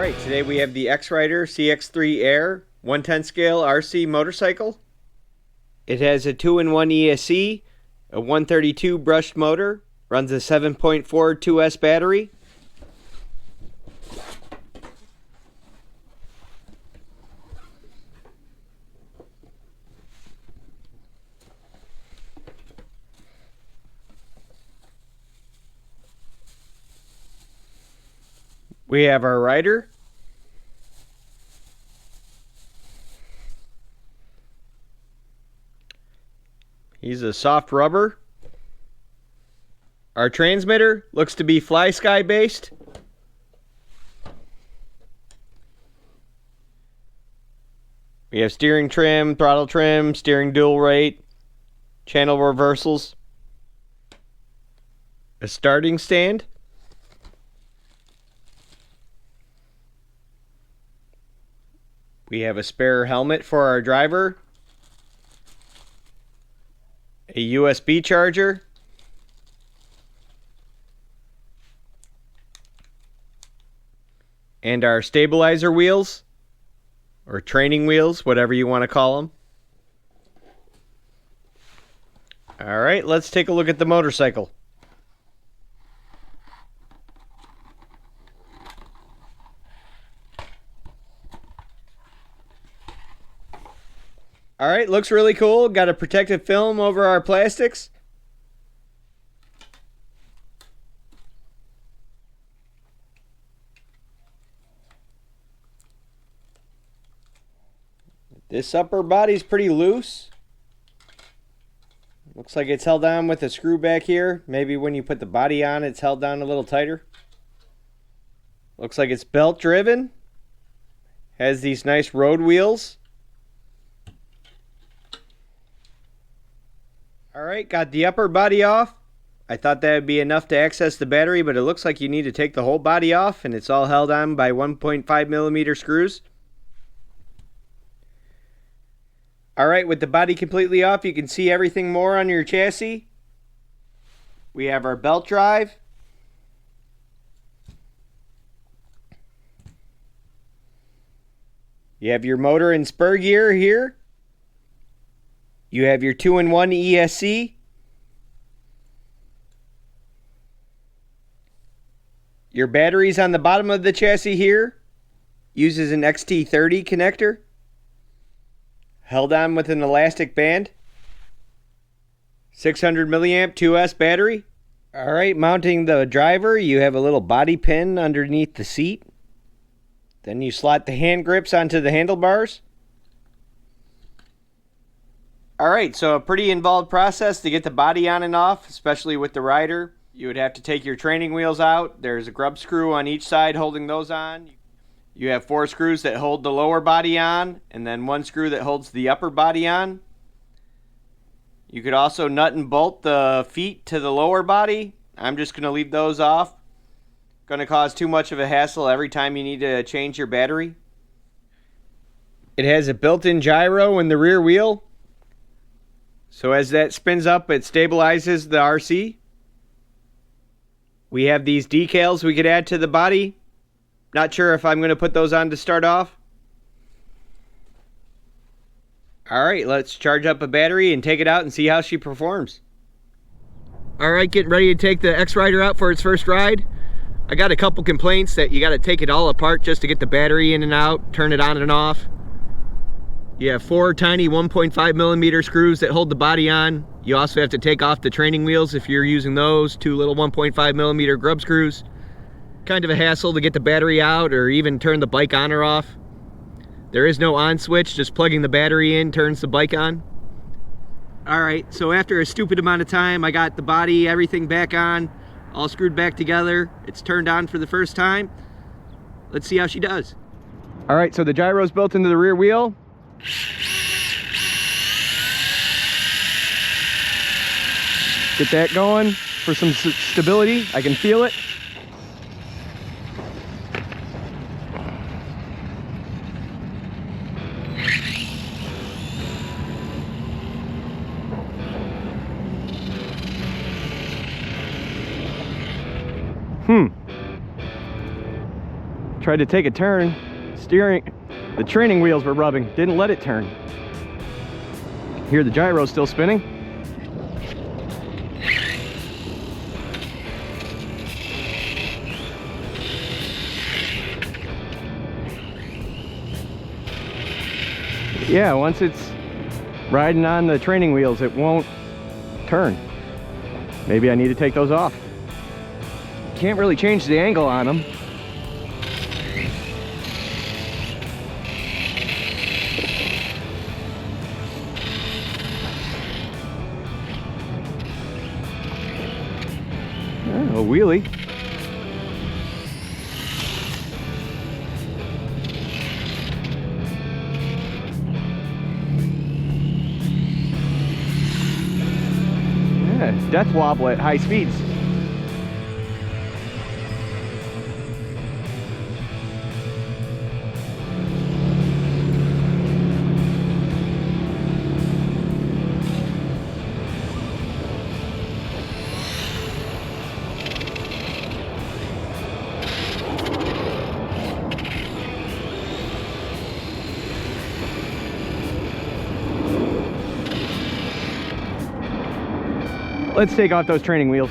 Alright, today we have the X-Rider CX3 Air 110 scale RC motorcycle. It has a 2-in-1 ESC, a 132 brushed motor, runs a 7.4 2S battery. We have our rider. He's a soft rubber. Our transmitter looks to be fly sky based. We have steering trim, throttle trim, steering dual rate, channel reversals, a starting stand. We have a spare helmet for our driver, a USB charger, and our stabilizer wheels, or training wheels, whatever you want to call them. Alright, let's take a look at the motorcycle. Alright, looks really cool. Got a protective film over our plastics. This upper body's pretty loose. Looks like it's held on with a screw back here. Maybe when you put the body on, it's held down a little tighter. Looks like it's belt driven. Has these nice road wheels. Alright, got the upper body off. I thought that would be enough to access the battery, but it looks like you need to take the whole body off, and it's all held on by 1.5mm screws. Alright, with the body completely off, you can see everything more on your chassis. We have our belt drive. You have your motor and spur gear here. You have your 2-in-1 ESC. Your batteries on the bottom of the chassis here uses an XT30 connector, held on with an elastic band. 600 milliamp 2S battery. Alright, mounting the driver, you have a little body pin underneath the seat. Then you slot the hand grips onto the handlebars. Alright, so a pretty involved process to get the body on and off, especially with the rider. You would have to take your training wheels out. There's a grub screw on each side holding those on. You have 4 screws that hold the lower body on, and then 1 screw that holds the upper body on. You could also nut and bolt the feet to the lower body. I'm just going to leave those off. Going to cause too much of a hassle every time you need to change your battery. It has a built-in gyro in the rear wheel. So as that spins up, it stabilizes the RC. We have these decals we could add to the body. Not sure if I'm going to put those on to start off. Alright, let's charge up a battery and take it out and see how she performs. Alright, getting ready to take the X-Rider out for its first ride. I got a couple complaints that you got to take it all apart just to get the battery in and out, turn it on and off. You have 4 tiny 1.5mm screws that hold the body on. You also have to take off the training wheels if you're using those, 2 little 1.5mm grub screws. Kind of a hassle to get the battery out or even turn the bike on or off. There is no on switch, just plugging the battery in turns the bike on. Alright, so after a stupid amount of time, I got the body, everything back on, all screwed back together. It's turned on for the first time. Let's see how she does. Alright, so the gyro's built into the rear wheel. Get that going for some stability. I can feel it. Tried to take a turn, the training wheels were rubbing, didn't let it turn. Here the gyro's still spinning. Yeah, once it's riding on the training wheels, it won't turn. Maybe I need to take those off. Can't really change the angle on them. Oh, a wheelie. Yeah, death wobble at high speeds. Let's take off those training wheels.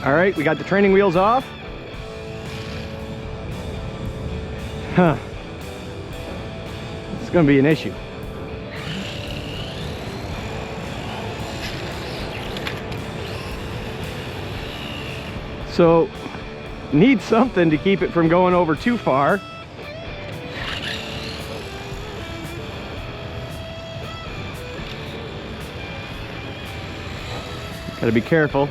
All right, we got the training wheels off. Huh. It's gonna be an issue. So, need something to keep it from going over too far. Gotta be careful.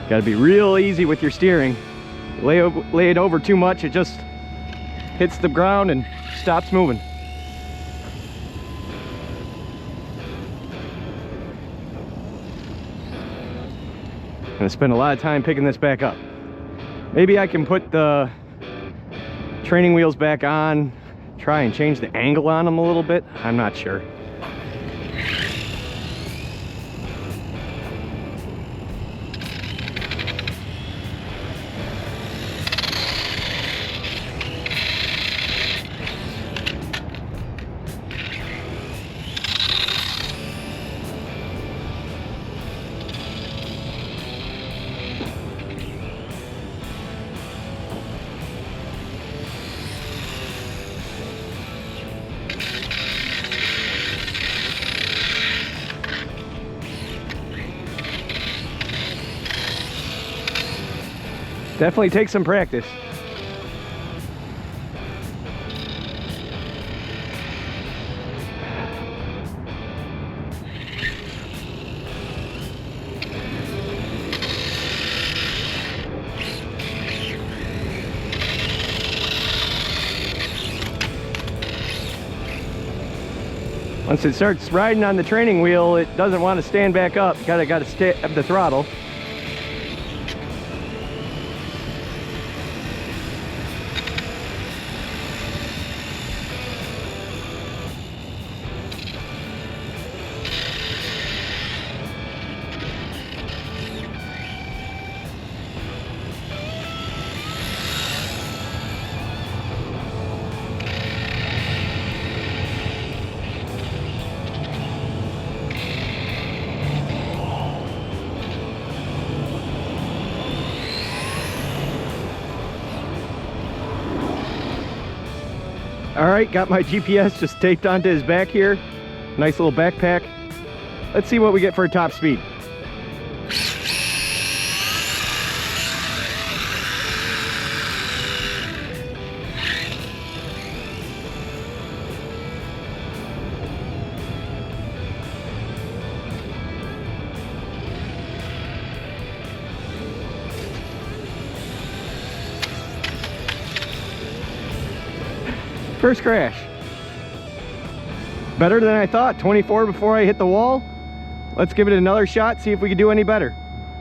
Gotta be real easy with your steering. Lay it over too much, it just hits the ground and stops moving. I'm gonna spend a lot of time picking this back up. Maybe I can put the training wheels back on, try and change the angle on them a little bit. I'm not sure. Definitely take some practice. Once it starts riding on the training wheel, it doesn't want to stand back up. Gotta stay up the throttle. All right, got my GPS just taped onto his back here. Nice little backpack. Let's see what we get for a top speed. First crash. Better than I thought. 24 before I hit the wall. Let's give it another shot, see if we can do any better.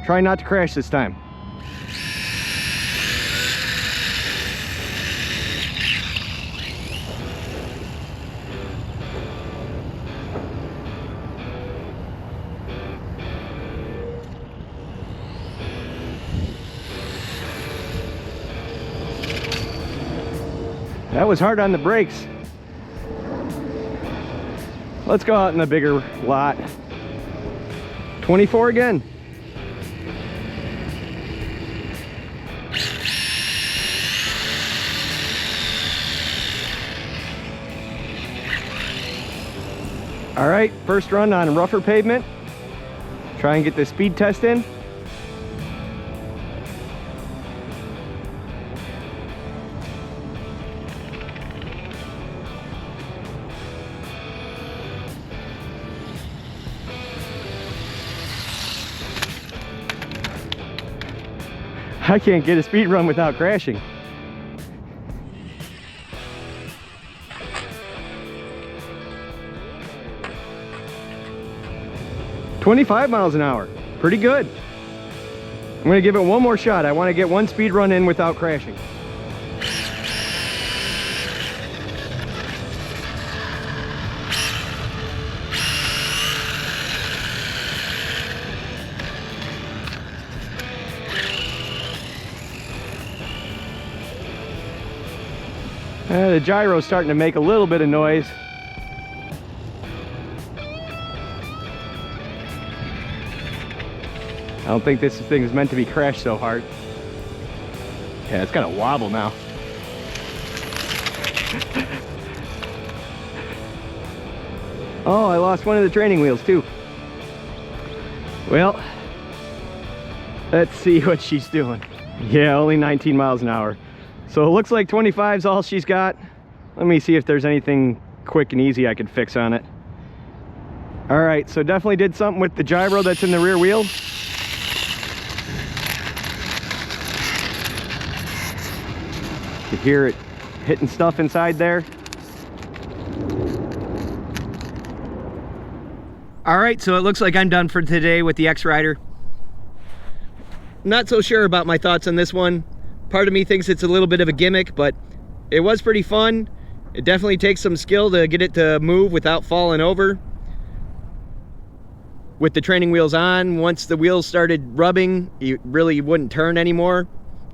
Try not to crash this time. That was hard on the brakes. Let's go out in the bigger lot. 24 again. All right, first run on rougher pavement. Try and get the speed test in. I can't get a speed run without crashing. "25 miles an hour, pretty good. I'm gonna give it one more shot. I wanna get one speed run in without crashing. The gyro's starting to make a little bit of noise. I don't think this thing is meant to be crashed so hard. Yeah, it's got a wobble now. Oh, I lost one of the training wheels too. Well, let's see what she's doing. Yeah, only 19 miles an hour. So it looks like 25 is all she's got. Let me see if there's anything quick and easy I could fix on it. All right, so definitely did something with the gyro that's in the rear wheel. You hear it hitting stuff inside there. All right, so it looks like I'm done for today with the X-Rider. Not so sure about my thoughts on this one. Part of me thinks it's a little bit of a gimmick, but it was pretty fun. It definitely takes some skill to get it to move without falling over. With the training wheels on, once the wheels started rubbing, you really wouldn't turn anymore.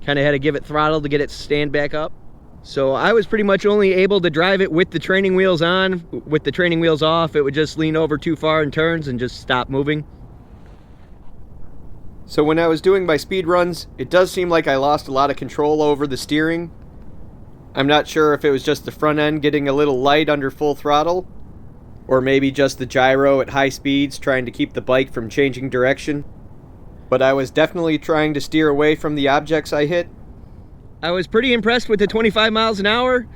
Kind of had to give it throttle to get it to stand back up. So I was pretty much only able to drive it with the training wheels on. With the training wheels off, it would just lean over too far in turns and just stop moving. So when I was doing my speed runs, it does seem like I lost a lot of control over the steering. I'm not sure if it was just the front end getting a little light under full throttle, or maybe just the gyro at high speeds trying to keep the bike from changing direction. But I was definitely trying to steer away from the objects I hit. I was pretty impressed with the 25 miles an hour.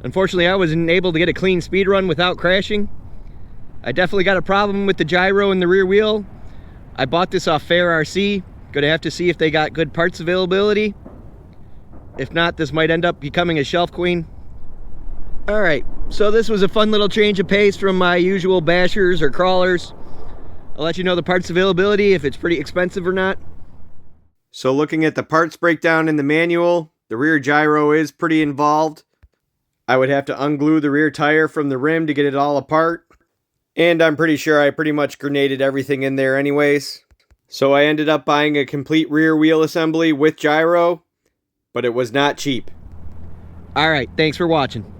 Unfortunately, I wasn't able to get a clean speed run without crashing. I definitely got a problem with the gyro in the rear wheel. I bought this off Fair RC. Gonna have to see if they got good parts availability. If not, this might end up becoming a shelf queen. All right, so this was a fun little change of pace from my usual bashers or crawlers. I'll let you know the parts availability, if it's pretty expensive or not. So looking at the parts breakdown in the manual, the rear gyro is pretty involved. I would have to unglue the rear tire from the rim to get it all apart. And I'm pretty sure I pretty much grenaded everything in there anyways. So I ended up buying a complete rear wheel assembly with gyro, but it was not cheap. All right, thanks for watching.